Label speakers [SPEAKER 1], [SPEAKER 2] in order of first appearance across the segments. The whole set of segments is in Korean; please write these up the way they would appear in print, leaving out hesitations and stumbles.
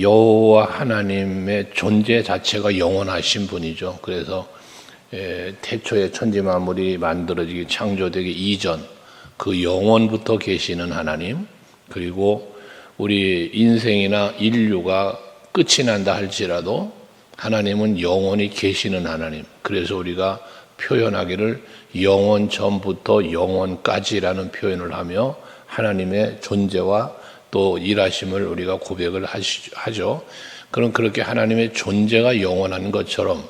[SPEAKER 1] 여호와 하나님의 존재 자체가 영원하신 분이죠. 그래서 태초에 천지 만물이 만들어지기 창조되기 이전 그 영원부터 계시는 하나님, 그리고 우리 인생이나 인류가 끝이 난다 할지라도 하나님은 영원히 계시는 하나님. 그래서 우리가 표현하기를 영원 전부터 영원까지라는 표현을 하며 하나님의 존재와 또 일하심을 우리가 고백을 하죠. 그럼 그렇게 하나님의 존재가 영원한 것처럼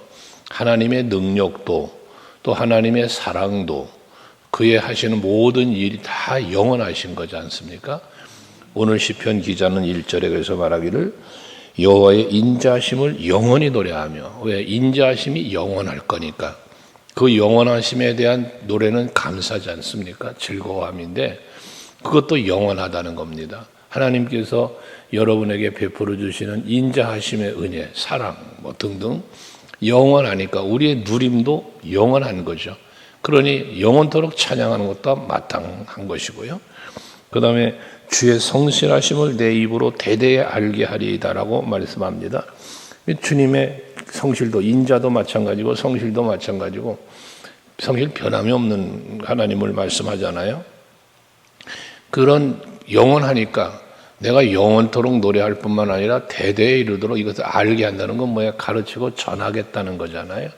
[SPEAKER 1] 하나님의 능력도 또 하나님의 사랑도 그의 하시는 모든 일이 다 영원하신 거지 않습니까? 오늘 시편 기자는 1절에 그래서 말하기를 여호와의 인자하심을 영원히 노래하며, 왜? 인자하심이 영원할 거니까. 그 영원하심에 대한 노래는 감사지 않습니까? 즐거움인데 그것도 영원하다는 겁니다. 하나님께서 여러분에게 베풀어 주시는 인자하심의 은혜, 사랑 등등 영원하니까 우리의 누림도 영원한 거죠. 그러니 영원토록 찬양하는 것도 마땅한 것이고요. 그 다음에 주의 성실하심을 내 입으로 대대에 알게 하리이다라고 말씀합니다. 주님의 성실도, 인자도 마찬가지고 성실도 마찬가지고, 성실 변함이 없는 하나님을 말씀하잖아요. 그런 영원하니까 내가 영원토록 노래할 뿐만 아니라 대대에 이르도록 이것을 알게 한다는 건 뭐야? 가르치고 전하겠다는 거잖아요.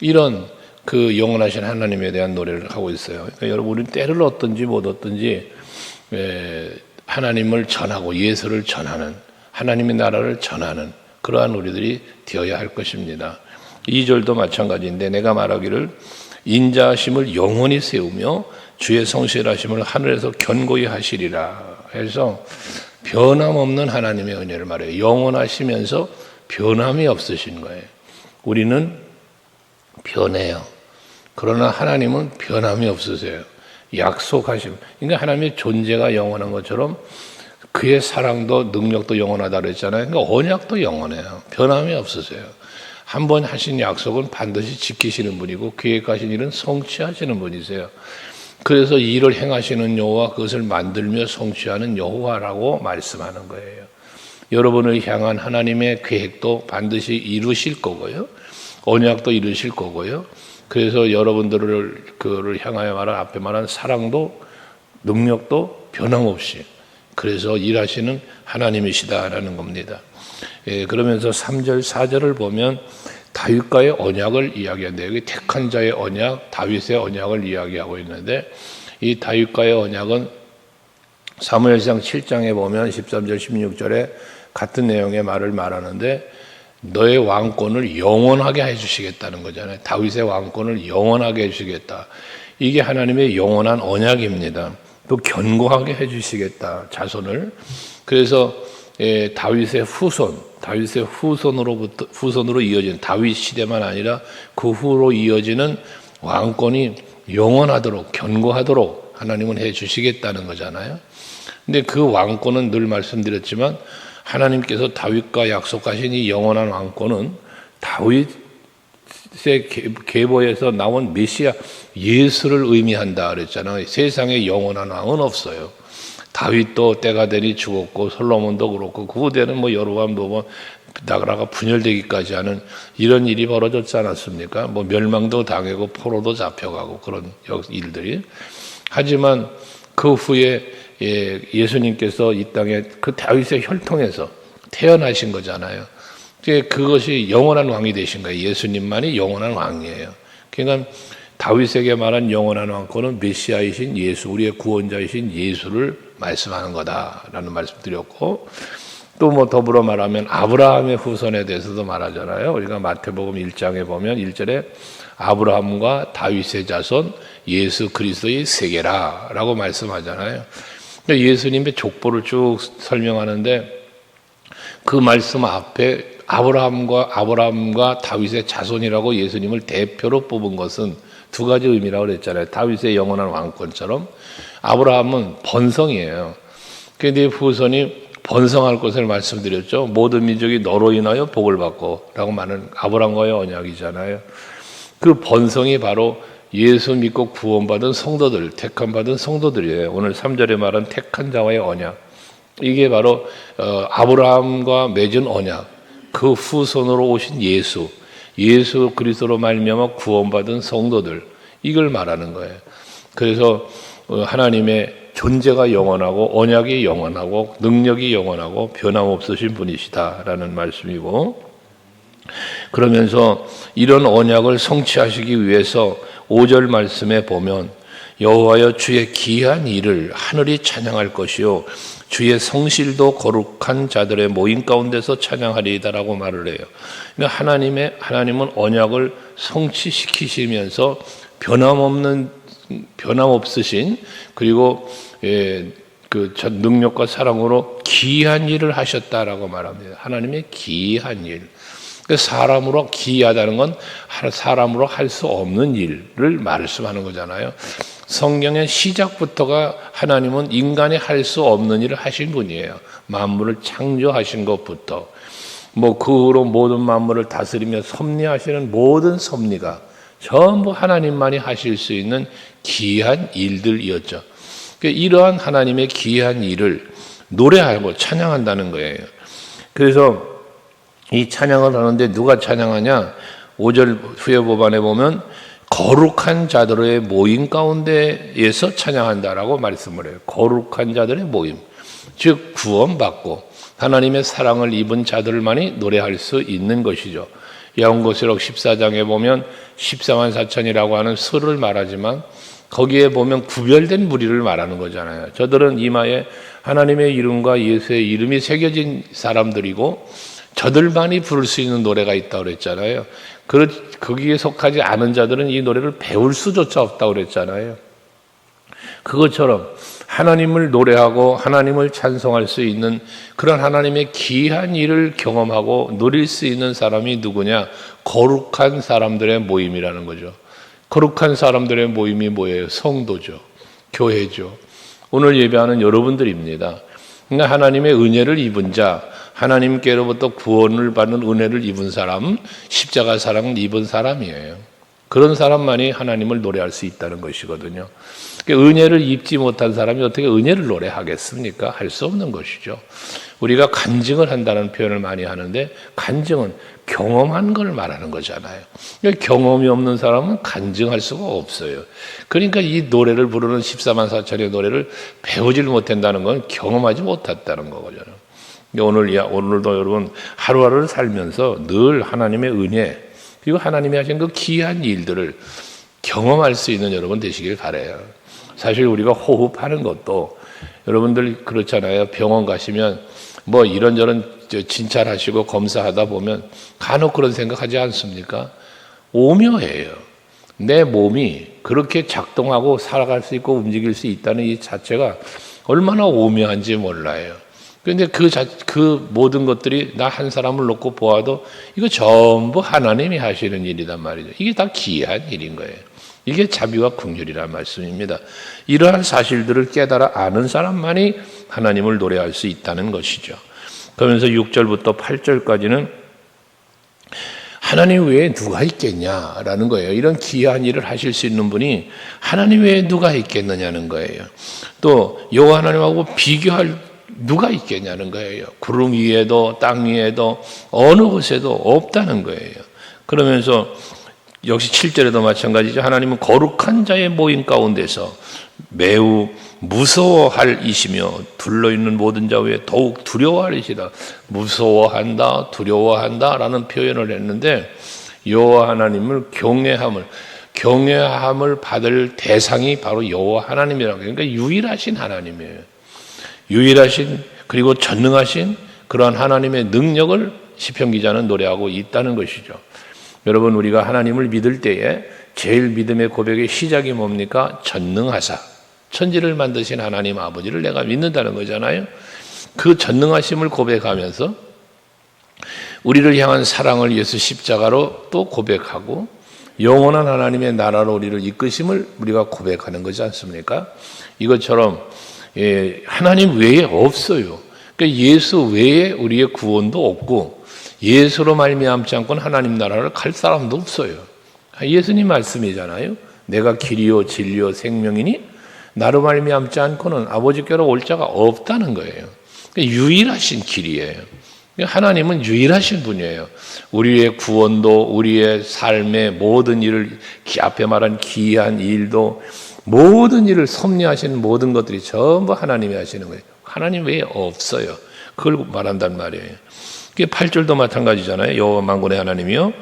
[SPEAKER 1] 이런 그 영원하신 하나님에 대한 노래를 하고 있어요. 그러니까 여러분, 우리는 때를 얻든지 못 얻든지 하나님을 전하고 예수를 전하는, 하나님의 나라를 전하는 그러한 우리들이 되어야 할 것입니다. 2절도 마찬가지인데 내가 말하기를 인자하심을 영원히 세우며 주의 성실하심을 하늘에서 견고히 하시리라 해서 변함없는 하나님의 은혜를 말해요. 영원하시면서 변함이 없으신 거예요. 우리는 변해요. 그러나 하나님은 변함이 없으세요. 약속하심. 그러니까 하나님의 존재가 영원한 것처럼 그의 사랑도 능력도 영원하다 그랬잖아요. 그러니까 언약도 영원해요. 변함이 없으세요. 한 번 하신 약속은 반드시 지키시는 분이고 계획하신 일은 성취하시는 분이세요. 그래서 이 일을 행하시는 여호와, 그것을 만들며 성취하는 여호와라고 말씀하는 거예요. 여러분을 향한 하나님의 계획도 반드시 이루실 거고요. 언약도 이루실 거고요. 그래서 여러분들을 그를 향하여 말한 앞에 말한 사랑도 능력도 변함없이 그래서 일하시는 하나님이시다라는 겁니다. 그러면서 3절 4절을 보면 다윗과의 언약을 이야기하는데, 여기 택한 자의 언약, 다윗의 언약을 이야기하고 있는데, 이 다윗과의 언약은 사무엘상 7장에 보면 13절 16절에 같은 내용의 말을 말하는데, 너의 왕권을 영원하게 해주시겠다는 거잖아요. 다윗의 왕권을 영원하게 해주시겠다. 이게 하나님의 영원한 언약입니다. 또 견고하게 해주시겠다, 자손을. 그래서 다윗의 후손으로 이어진 다윗 시대만 아니라 그 후로 이어지는 왕권이 영원하도록 견고하도록 하나님은 해주시겠다는 거잖아요. 근데 그 왕권은 늘 말씀드렸지만 하나님께서 다윗과 약속하신 이 영원한 왕권은 다윗의 계보에서 나온 메시아 예수를 의미한다 그랬잖아요. 세상에 영원한 왕은 없어요. 다윗도 때가 되니 죽었고 솔로몬도 그렇고 그 후대는 뭐 여로보암도 뭐 나라가 분열되기까지 하는 이런 일이 벌어졌지 않았습니까? 뭐 멸망도 당하고 포로도 잡혀가고 그런 일들이. 하지만 그 후에 예수님께서 이 땅에 그 다윗의 혈통에서 태어나신 거잖아요. 그것이 영원한 왕이 되신 거예요. 예수님만이 영원한 왕이에요. 그러니까 다윗에게 말한 영원한 왕권은 메시아이신 예수, 우리의 구원자이신 예수를 말씀하는 거다라는 말씀드렸고, 또 뭐 더불어 말하면 아브라함의 후손에 대해서도 말하잖아요. 우리가 마태복음 1장에 보면 1절에 아브라함과 다윗의 자손 예수 그리스도의 세계라라고 말씀하잖아요. 예수님의 족보를 쭉 설명하는데 그 말씀 앞에 아브라함과 다윗의 자손이라고 예수님을 대표로 뽑은 것은 두 가지 의미라고 그랬잖아요. 다윗의 영원한 왕권처럼 아브라함은 번성이에요. 그런데 후손이 번성할 것을 말씀드렸죠. 모든 민족이 너로 인하여 복을 받고 라고 말하는 아브라함과의 언약이잖아요. 그 번성이 바로 예수 믿고 구원받은 성도들, 택함받은 성도들이에요. 오늘 3절에 말한 택한 자와의 언약. 이게 바로 아브라함과 맺은 언약, 그 후손으로 오신 예수 그리스도로 말미암아 구원받은 성도들, 이걸 말하는 거예요. 그래서 하나님의 존재가 영원하고 언약이 영원하고 능력이 영원하고 변함없으신 분이시다라는 말씀이고, 그러면서 이런 언약을 성취하시기 위해서 5절 말씀에 보면 여호와여 주의 기한 일을 하늘이 찬양할 것이요 주의 성실도 거룩한 자들의 모임 가운데서 찬양하리이다라고 말을 해요. 그러니까 하나님은 언약을 성취시키시면서 변함없으신, 그리고 그 능력과 사랑으로 기한 일을 하셨다라고 말합니다. 하나님의 기한 일. 사람으로 기이하다는 건 사람으로 할 수 없는 일을 말씀하는 거잖아요. 성경의 시작부터가 하나님은 인간이 할 수 없는 일을 하신 분이에요. 만물을 창조하신 것부터 그 후로 모든 만물을 다스리며 섭리하시는 모든 섭리가 전부 하나님만이 하실 수 있는 기이한 일들이었죠. 이러한 하나님의 기이한 일을 노래하고 찬양한다는 거예요. 그래서 이 찬양을 하는데 누가 찬양하냐? 5절 후에 보반에 보면 거룩한 자들의 모임 가운데에서 찬양한다라고 말씀을 해요. 거룩한 자들의 모임, 즉 구원받고 하나님의 사랑을 입은 자들만이 노래할 수 있는 것이죠. 야고보서록 14장에 보면 십상한 사천이라고 하는 설을 말하지만 거기에 보면 구별된 무리를 말하는 거잖아요. 저들은 이마에 하나님의 이름과 예수의 이름이 새겨진 사람들이고 저들만이 부를 수 있는 노래가 있다고 그랬잖아요. 거기에 속하지 않은 자들은 이 노래를 배울 수조차 없다고 그랬잖아요. 그것처럼 하나님을 노래하고 하나님을 찬송할 수 있는 그런 하나님의 기이한 일을 경험하고 누릴 수 있는 사람이 누구냐? 거룩한 사람들의 모임이라는 거죠. 거룩한 사람들의 모임이 뭐예요? 성도죠. 교회죠. 오늘 예배하는 여러분들입니다. 그러니까 하나님의 은혜를 입은 자, 하나님께로부터 구원을 받는 은혜를 입은 사람, 십자가 사랑을 입은 사람이에요. 그런 사람만이 하나님을 노래할 수 있다는 것이거든요. 은혜를 입지 못한 사람이 어떻게 은혜를 노래하겠습니까? 할 수 없는 것이죠. 우리가 간증을 한다는 표현을 많이 하는데 간증은 경험한 걸 말하는 거잖아요. 경험이 없는 사람은 간증할 수가 없어요. 그러니까 이 노래를 부르는 14만 4천의 노래를 배우질 못한다는 건 경험하지 못했다는 거거든요. 오늘도 여러분 하루하루를 살면서 늘 하나님의 은혜, 그리고 하나님이 하신 그 귀한 일들을 경험할 수 있는 여러분 되시길 바라요. 사실 우리가 호흡하는 것도 여러분들 그렇잖아요. 병원 가시면 이런저런 진찰하시고 검사하다 보면 간혹 그런 생각하지 않습니까? 오묘해요. 내 몸이 그렇게 작동하고 살아갈 수 있고 움직일 수 있다는 이 자체가 얼마나 오묘한지 몰라요. 그런데 그 모든 것들이 나 한 사람을 놓고 보아도 이거 전부 하나님이 하시는 일이란 말이죠. 이게 다 기이한 일인 거예요. 이게 자비와 긍휼이란 말씀입니다. 이러한 사실들을 깨달아 아는 사람만이 하나님을 노래할 수 있다는 것이죠. 그러면서 6절부터 8절까지는 하나님 외에 누가 있겠냐라는 거예요. 이런 기이한 일을 하실 수 있는 분이 하나님 외에 누가 있겠느냐는 거예요. 또 여호와 하나님하고 비교할 누가 있겠냐는 거예요. 구름 위에도 땅 위에도 어느 곳에도 없다는 거예요. 그러면서 역시 7절에도 마찬가지죠. 하나님은 거룩한 자의 모임 가운데서 매우 무서워할 이시며 둘러있는 모든 자 위에 더욱 두려워하리시다. 무서워한다, 두려워한다 라는 표현을 했는데 여호와 하나님을 경외함을 받을 대상이 바로 여호와 하나님이라고 해요. 그러니까 유일하신 하나님이에요. 유일하신 그리고 전능하신 그러한 하나님의 능력을 시편 기자는 노래하고 있다는 것이죠. 여러분, 우리가 하나님을 믿을 때에 제일 믿음의 고백의 시작이 뭡니까? 전능하사, 천지를 만드신 하나님 아버지를 내가 믿는다는 거잖아요. 그 전능하심을 고백하면서 우리를 향한 사랑을 예수 십자가로 또 고백하고 영원한 하나님의 나라로 우리를 이끄심을 우리가 고백하는 거지 않습니까? 이것처럼 하나님 외에 없어요. 그러니까 예수 외에 우리의 구원도 없고 예수로 말미암지 않고는 하나님 나라를 갈 사람도 없어요. 예수님 말씀이잖아요. 내가 길이요 진리요 생명이니 나로 말미암지 않고는 아버지께로 올 자가 없다는 거예요. 유일하신 길이에요. 하나님은 유일하신 분이에요. 우리의 구원도, 우리의 삶의 모든 일을, 앞에 말한 기이한 일도, 모든 일을 섭리하시는 모든 것들이 전부 하나님이 하시는 거예요. 하나님 외에 없어요. 그걸 말한단 말이에요. 8절도 마찬가지잖아요. 여호와 만군의 하나님이요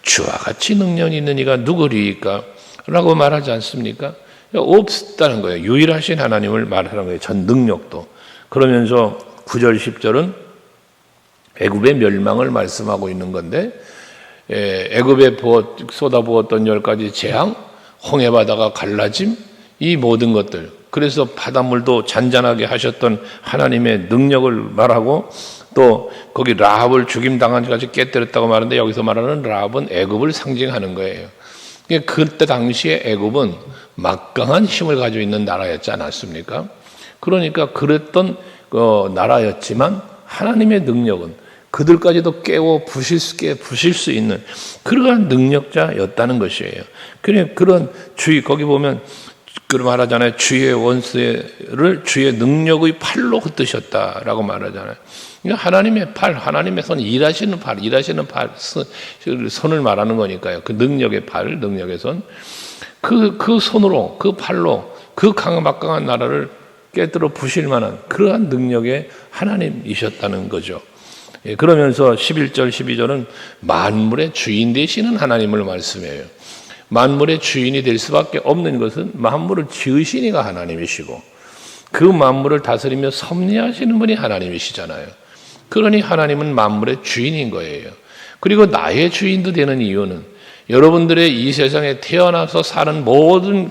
[SPEAKER 1] 주와 같이 능력이 있는 이가 누구리이까? 라고 말하지 않습니까? 없다는 거예요. 유일하신 하나님을 말하는 거예요. 전 능력도. 그러면서 9절 10절은 애굽의 멸망을 말씀하고 있는 건데, 애굽에 쏟아부었던 10가지 재앙, 홍해 바다가 갈라짐, 이 모든 것들, 그래서 바닷물도 잔잔하게 하셨던 하나님의 능력을 말하고, 또 거기 라합을 죽임당한 까지 깨뜨렸다고 말하는데, 여기서 말하는 라합은 애굽을 상징하는 거예요. 그때 당시에 애굽은 막강한 힘을 가지고 있는 나라였지 않았습니까? 그러니까 그랬던 나라였지만 하나님의 능력은 그들까지도 깨워 부실 수 있는 그러한 능력자였다는 것이에요. 그런 거기 보면 그 말하잖아요. 주의 원수를 주의 능력의 팔로 흩으셨다라고 말하잖아요. 하나님의 팔, 하나님의 손, 일하시는 팔, 손을 말하는 거니까요. 그 능력의 팔, 능력의 손. 그 손으로, 그 팔로, 그 막강한 나라를 깨뜨려 부실 만한 그러한 능력의 하나님이셨다는 거죠. 그러면서 11절, 12절은 만물의 주인 되시는 하나님을 말씀해요. 만물의 주인이 될 수밖에 없는 것은 만물을 지으신 이가 하나님이시고 그 만물을 다스리며 섭리하시는 분이 하나님이시잖아요. 그러니 하나님은 만물의 주인인 거예요. 그리고 나의 주인도 되는 이유는 여러분들의 이 세상에 태어나서 사는 모든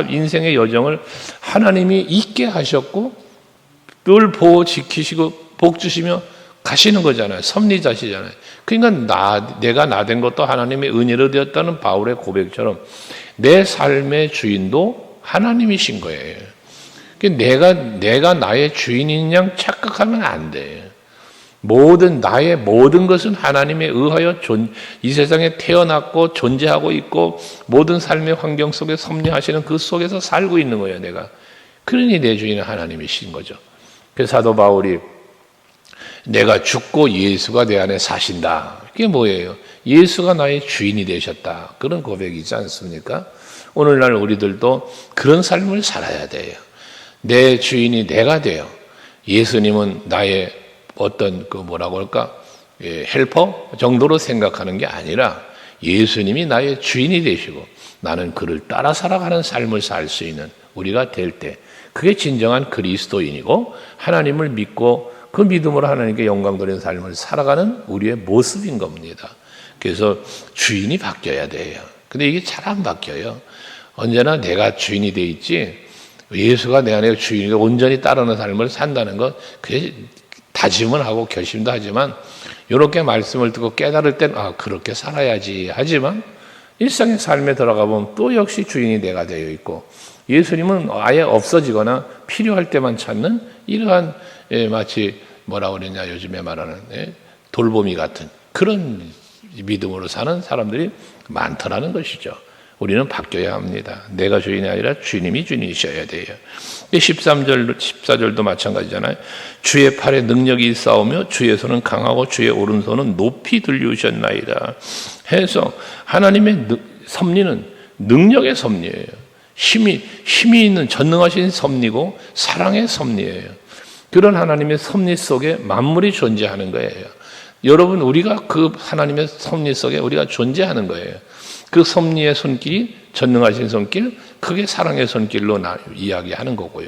[SPEAKER 1] 인생의 여정을 하나님이 있게 하셨고 늘 보호 지키시고 복 주시며 가시는 거잖아요. 섭리자시잖아요. 그러니까 내가 나 된 것도 하나님의 은혜로 되었다는 바울의 고백처럼 내 삶의 주인도 하나님이신 거예요. 내가 나의 주인인 양 착각하면 안 돼요. 나의 모든 것은 하나님에 의하여 이 세상에 태어났고 존재하고 있고 모든 삶의 환경 속에 섭리하시는 그 속에서 살고 있는 거예요, 내가. 그러니 내 주인은 하나님이신 거죠. 그래서 사도 바울이 내가 죽고 예수가 내 안에 사신다. 그게 뭐예요? 예수가 나의 주인이 되셨다. 그런 고백이지 않습니까? 오늘날 우리들도 그런 삶을 살아야 돼요. 내 주인이 내가 돼요. 예수님은 나의 어떤 뭐라고 할까? 헬퍼 정도로 생각하는 게 아니라 예수님이 나의 주인이 되시고 나는 그를 따라 살아가는 삶을 살 수 있는 우리가 될 때 그게 진정한 그리스도인이고 하나님을 믿고 그 믿음으로 하나님께 영광 돌리는 삶을 살아가는 우리의 모습인 겁니다. 그래서 주인이 바뀌어야 돼요. 근데 이게 잘 안 바뀌어요. 언제나 내가 주인이 돼 있지 예수가 내 안에 주인이고 온전히 따르는 삶을 산다는 것 그게 다짐은 하고 결심도 하지만 이렇게 말씀을 듣고 깨달을 땐 그렇게 살아야지 하지만 일상의 삶에 들어가 보면 또 역시 주인이 내가 되어 있고 예수님은 아예 없어지거나 필요할 때만 찾는 이러한 마치 뭐라고 그러냐 요즘에 말하는 돌보미 같은 그런 믿음으로 사는 사람들이 많더라는 것이죠. 우리는 바뀌어야 합니다. 내가 주인이 아니라 주님이 주인이셔야 돼요. 13절, 14절도 마찬가지잖아요. 주의 팔에 능력이 있사오며 주의 손은 강하고 주의 오른손은 높이 들리우셨나이다. 해서 하나님의 섭리는 능력의 섭리예요. 힘이 있는 전능하신 섭리고 사랑의 섭리예요. 그런 하나님의 섭리 속에 만물이 존재하는 거예요. 여러분 우리가 그 하나님의 섭리 속에 우리가 존재하는 거예요. 그 섭리의 손길이 전능하신 손길, 그게 사랑의 손길로 이야기하는 거고요.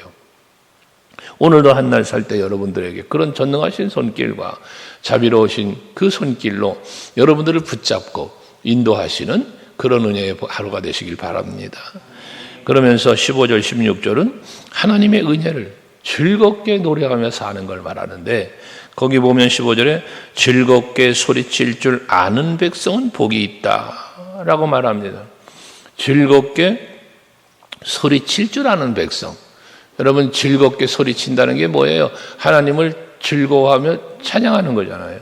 [SPEAKER 1] 오늘도 한날 살 때 여러분들에게 그런 전능하신 손길과 자비로우신 그 손길로 여러분들을 붙잡고 인도하시는 그런 은혜의 하루가 되시길 바랍니다. 그러면서 15절, 16절은 하나님의 은혜를 즐겁게 노래하며 사는 걸 말하는데 거기 보면 15절에 즐겁게 소리칠 줄 아는 백성은 복이 있다 라고 말합니다. 즐겁게 소리칠 줄 아는 백성. 여러분 즐겁게 소리친다는 게 뭐예요? 하나님을 즐거워하며 찬양하는 거잖아요.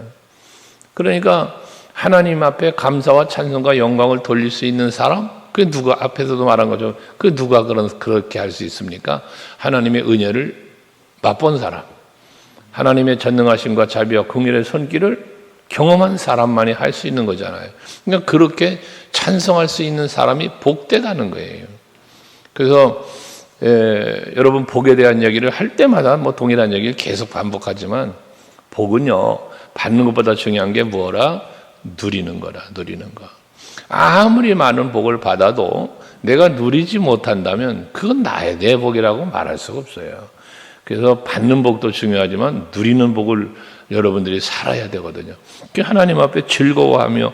[SPEAKER 1] 그러니까 하나님 앞에 감사와 찬송과 영광을 돌릴 수 있는 사람? 그 누가 앞에서도 말한 거죠. 그 누가 그렇게 할 수 있습니까? 하나님의 은혜를 맛본 사람. 하나님의 전능하심과 자비와 긍휼의 손길을 경험한 사람만이 할 수 있는 거잖아요. 그러니까 그렇게 찬송할 수 있는 사람이 복되다는 거예요. 그래서 여러분 복에 대한 얘기를 할 때마다 뭐 동일한 얘기를 계속 반복하지만 복은요 받는 것보다 중요한 게 뭐라? 누리는 거라. 누리는 거. 아무리 많은 복을 받아도 내가 누리지 못한다면 그건 내 복이라고 말할 수가 없어요. 그래서 받는 복도 중요하지만 누리는 복을 여러분들이 살아야 되거든요. 하나님 앞에 즐거워하며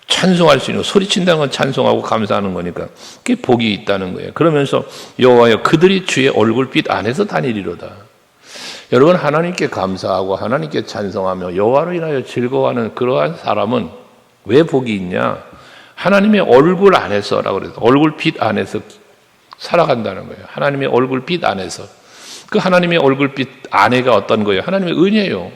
[SPEAKER 1] 찬송할 수 있는, 소리친다는 건 찬송하고 감사하는 거니까 그게 복이 있다는 거예요. 그러면서 여호와여 그들이 주의 얼굴빛 안에서 다니리로다. 여러분 하나님께 감사하고 하나님께 찬송하며 여호와로 인하여 즐거워하는 그러한 사람은 왜 복이 있냐? 하나님의 얼굴 안에서라고 그래서 얼굴빛 안에서 살아간다는 거예요. 하나님의 얼굴빛 안에서. 그 하나님의 얼굴빛 안에가 어떤 거예요? 하나님의 은혜예요.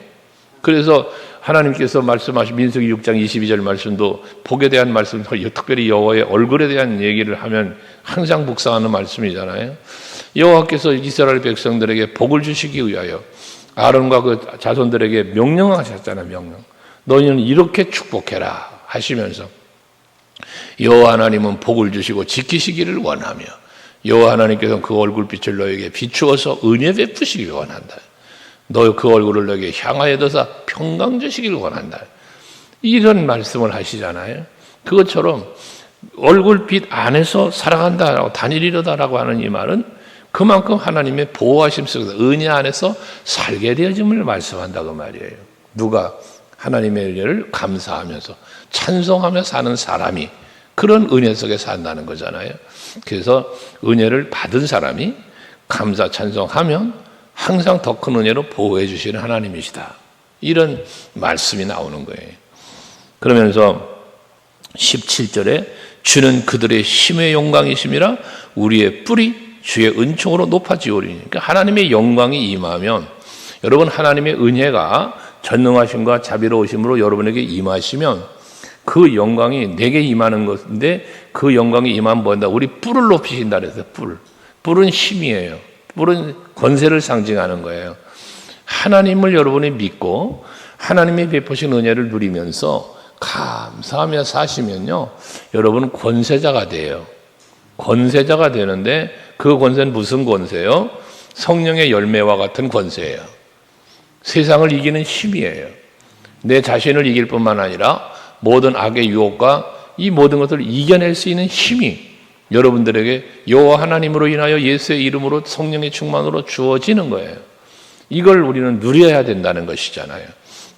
[SPEAKER 1] 그래서 하나님께서 말씀하신 민수기 6장 22절 말씀도 복에 대한 말씀, 특별히 여호와의 얼굴에 대한 얘기를 하면 항상 묵상하는 말씀이잖아요. 여호와께서 이스라엘 백성들에게 복을 주시기 위하여 아론과 그 자손들에게 명령하셨잖아요. 명령. 너희는 이렇게 축복해라 하시면서 여호와 하나님은 복을 주시고 지키시기를 원하며 여호와 하나님께서는 그 얼굴빛을 너에게 비추어서 은혜 베푸시기를 원한다. 너 그 얼굴을 너에게 향하여 둬서 평강 주시기를 원한다. 이런 말씀을 하시잖아요. 그것처럼 얼굴빛 안에서 살아간다라고 다니리로다라고 하는 이 말은 그만큼 하나님의 보호하심 속에서 은혜 안에서 살게 되어짐을 말씀한다고 말이에요. 누가 하나님의 은혜를 감사하면서 찬송하며 사는 사람이 그런 은혜 속에 산다는 거잖아요. 그래서 은혜를 받은 사람이 감사 찬송하면 항상 더 큰 은혜로 보호해 주시는 하나님이시다. 이런 말씀이 나오는 거예요. 그러면서 17절에 주는 그들의 힘의 영광이심이라 우리의 뿔이 주의 은총으로 높아지오리니. 그러니까 하나님의 영광이 임하면 여러분 하나님의 은혜가 전능하심과 자비로우심으로 여러분에게 임하시면 그 영광이 내게 임하는 것인데 그 영광이 임하면 뭐한다? 우리 뿔을 높이신다 그랬어요. 뿔은 힘이에요. 뿔은 권세를 상징하는 거예요. 하나님을 여러분이 믿고 하나님이 베푸신 은혜를 누리면서 감사하며 사시면요 여러분 권세자가 돼요. 권세자가 되는데 그 권세는 무슨 권세요? 성령의 열매와 같은 권세예요. 세상을 이기는 힘이에요. 내 자신을 이길 뿐만 아니라 모든 악의 유혹과 이 모든 것을 이겨낼 수 있는 힘이 여러분들에게 여호와 하나님으로 인하여 예수의 이름으로 성령의 충만으로 주어지는 거예요. 이걸 우리는 누려야 된다는 것이잖아요.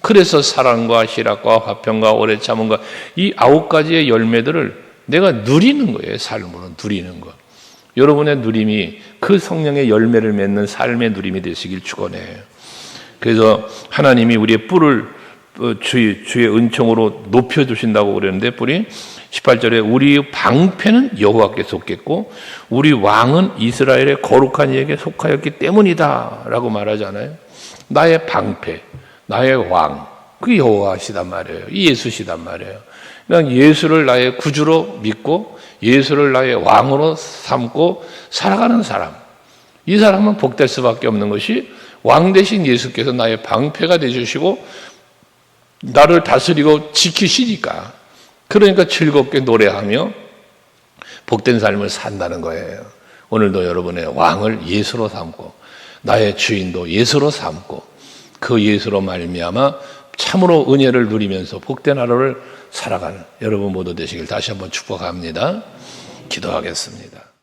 [SPEAKER 1] 그래서 사랑과 희락과 화평과 오래 참음과 이 9가지의 열매들을 내가 누리는 거예요. 삶으로 누리는 것. 여러분의 누림이 그 성령의 열매를 맺는 삶의 누림이 되시길 축원해요. 그래서 하나님이 우리의 뿔을 주의 은총으로 높여주신다고 그랬는데 뿔이 18절에 우리 방패는 여호와께 속했고 우리 왕은 이스라엘의 거룩한 이에게 속하였기 때문이다 라고 말하잖아요. 나의 방패, 나의 왕, 그 여호와시단 말이에요. 예수시단 말이에요. 그냥 예수를 나의 구주로 믿고 예수를 나의 왕으로 삼고 살아가는 사람, 이 사람은 복될 수밖에 없는 것이 왕 대신 예수께서 나의 방패가 되주시고 나를 다스리고 지키시니까, 그러니까 즐겁게 노래하며 복된 삶을 산다는 거예요. 오늘도 여러분의 왕을 예수로 삼고 나의 주인도 예수로 삼고 그 예수로 말미암아 참으로 은혜를 누리면서 복된 하루를 살아가는 여러분 모두 되시길 다시 한번 축복합니다. 기도하겠습니다.